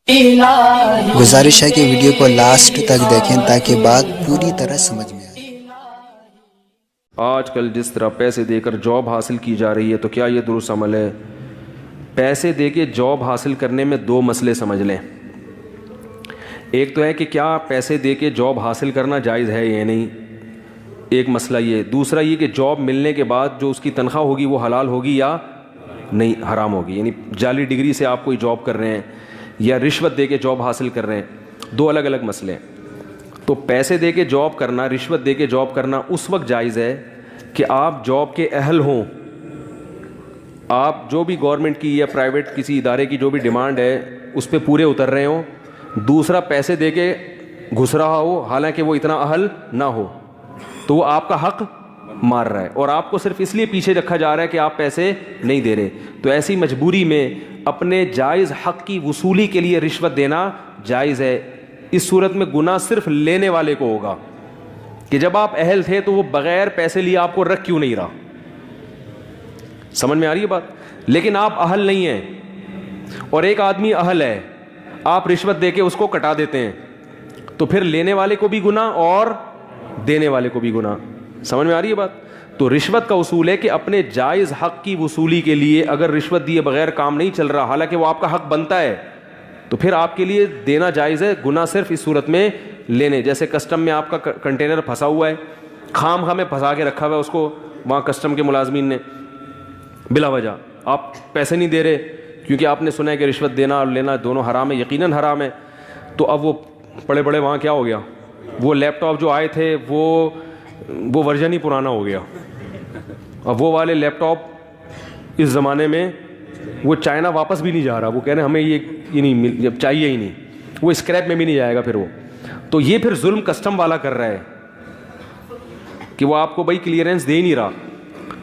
گزارش ہے کہ ویڈیو کو لاسٹ تک دیکھیں تاکہ بات پوری طرح سمجھ میں آئے۔ آج کل جس طرح پیسے دے کر جاب حاصل کی جا رہی ہے تو کیا یہ درست عمل ہے؟ پیسے دے کے جاب حاصل کرنے میں دو مسئلے سمجھ لیں۔ ایک تو ہے کہ کیا پیسے دے کے جاب حاصل کرنا جائز ہے یا نہیں، ایک مسئلہ یہ۔ دوسرا یہ کہ جاب ملنے کے بعد جو اس کی تنخواہ ہوگی وہ حلال ہوگی یا نہیں، حرام ہوگی، یعنی جعلی ڈگری سے آپ کوئی جاب کر رہے ہیں یا رشوت دے کے جاب حاصل کر رہے ہیں، دو الگ الگ مسئلے ہیں۔ تو پیسے دے کے جاب کرنا، رشوت دے کے جاب کرنا اس وقت جائز ہے کہ آپ جاب کے اہل ہوں، آپ جو بھی گورنمنٹ کی یا پرائیویٹ کسی ادارے کی جو بھی ڈیمانڈ ہے اس پہ پورے اتر رہے ہوں۔ دوسرا پیسے دے کے گھس رہا ہو حالانکہ وہ اتنا اہل نہ ہو، تو وہ آپ کا حق مار رہا ہے اور آپ کو صرف اس لیے پیچھے رکھا جا رہا ہے کہ آپ پیسے نہیں دے رہے۔ تو ایسی مجبوری میں اپنے جائز حق کی وصولی کے لیے رشوت دینا جائز ہے۔ اس صورت میں گناہ صرف لینے والے کو ہوگا کہ جب آپ اہل تھے تو وہ بغیر پیسے لیے آپ کو رکھ کیوں نہیں رہا۔ سمجھ میں آ رہی ہے بات؟ لیکن آپ اہل نہیں ہیں اور ایک آدمی اہل ہے، آپ رشوت دے کے اس کو کٹا دیتے ہیں، تو پھر لینے والے کو بھی گناہ اور دینے والے کو بھی گناہ۔ سمجھ میں آ رہی ہے بات؟ تو رشوت کا اصول ہے کہ اپنے جائز حق کی وصولی کے لیے اگر رشوت دیے بغیر کام نہیں چل رہا حالانکہ وہ آپ کا حق بنتا ہے تو پھر آپ کے لیے دینا جائز ہے، گناہ صرف اس صورت میں لینے۔ جیسے کسٹم میں آپ کا کنٹینر پھنسا ہوا ہے، خام خواہ میں پھنسا کے رکھا ہوا ہے اس کو وہاں کسٹم کے ملازمین نے بلا وجہ، آپ پیسے نہیں دے رہے کیونکہ آپ نے سنا ہے کہ رشوت دینا اور لینا دونوں حرام ہے، یقیناً حرام ہے۔ تو اب وہ پڑے پڑے وہاں کیا ہو گیا، وہ لیپ ٹاپ جو آئے تھے وہ ورژن ہی پرانا ہو گیا۔ اب وہ والے لیپ ٹاپ اس زمانے میں وہ چائنا واپس بھی نہیں جا رہا، وہ کہہ رہے ہیں ہمیں یہ نہیں چاہیے ہی نہیں، وہ اسکریپ میں بھی نہیں جائے گا پھر وہ۔ تو یہ پھر ظلم کسٹم والا کر رہا ہے کہ وہ آپ کو بھائی کلیئرنس دے ہی نہیں رہا،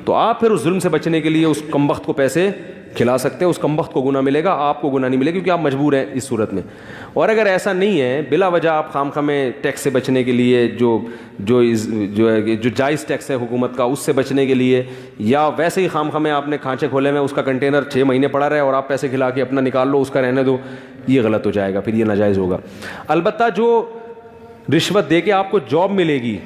تو آپ پھر اس ظلم سے بچنے کے لیے اس کمبخت کو پیسے کھلا سکتے ہیں، اس کمبخت کو گناہ ملے گا، آپ کو گناہ نہیں ملے گا کیونکہ آپ مجبور ہیں اس صورت میں۔ اور اگر ایسا نہیں ہے، بلا وجہ آپ خام خواہ میں ٹیکس سے بچنے کے لیے جو جائز ٹیکس ہے حکومت کا اس سے بچنے کے لیے، یا ویسے ہی خام خواہ میں آپ نے کھانچے کھولے میں اس کا کنٹینر 6 مہینے پڑا رہے اور آپ پیسے کھلا کے اپنا نکال لو، اس کا رہنے دو، یہ غلط ہو جائے گا، پھر یہ ناجائز ہوگا۔ البتہ جو رشوت دے کے آپ کو جاب ملے گی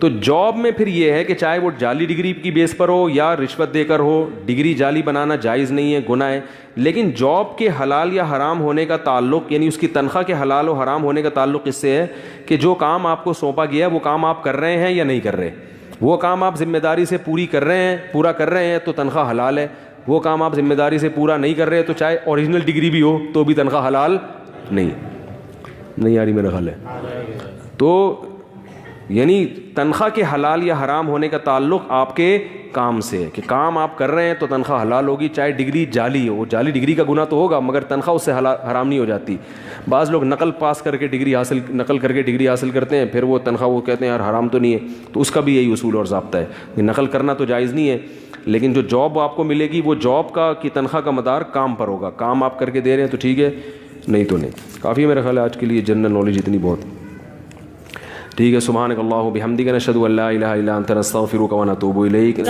تو جاب میں پھر یہ ہے کہ چاہے وہ جعلی ڈگری کی بیس پر ہو یا رشوت دے کر ہو، ڈگری جعلی بنانا جائز نہیں ہے، گناہ ہے۔ لیکن جاب کے حلال یا حرام ہونے کا تعلق، یعنی اس کی تنخواہ کے حلال و حرام ہونے کا تعلق اس سے ہے کہ جو کام آپ کو سونپا گیا ہے وہ کام آپ کر رہے ہیں یا نہیں کر رہے۔ وہ کام آپ ذمہ داری سے پورا کر رہے ہیں تو تنخواہ حلال ہے، وہ کام آپ ذمہ داری سے پورا نہیں کر رہے تو چاہے اوریجنل ڈگری بھی ہو تو بھی تنخواہ حلال نہیں آ رہی میرا خیال ہے۔ تو یعنی تنخواہ کے حلال یا حرام ہونے کا تعلق آپ کے کام سے ہے کہ کام آپ کر رہے ہیں تو تنخواہ حلال ہوگی، چاہے ڈگری جعلی ہو۔ جعلی ڈگری کا گناہ تو ہوگا مگر تنخواہ اس سے حرام نہیں ہو جاتی۔ بعض لوگ نقل کر کے ڈگری حاصل کرتے ہیں، پھر وہ تنخواہ وہ کہتے ہیں یار حرام تو نہیں ہے، تو اس کا بھی یہی اصول اور ضابطہ ہے، نقل کرنا تو جائز نہیں ہے، لیکن جو جاب آپ کو ملے گی وہ جاب کی تنخواہ کا مدار کام پر ہوگا، کام آپ کر کے دے رہے ہیں تو ٹھیک ہے، نہیں تو نہیں۔ کافی ہے میرا خیال ہے آج کے لیے جنرل نالج اتنی بہت ٹھیک ہے۔ سبحانک اللہم بحمدک، نشہد ان لا الہ الا انت، نستغفرک و نتوب الیک۔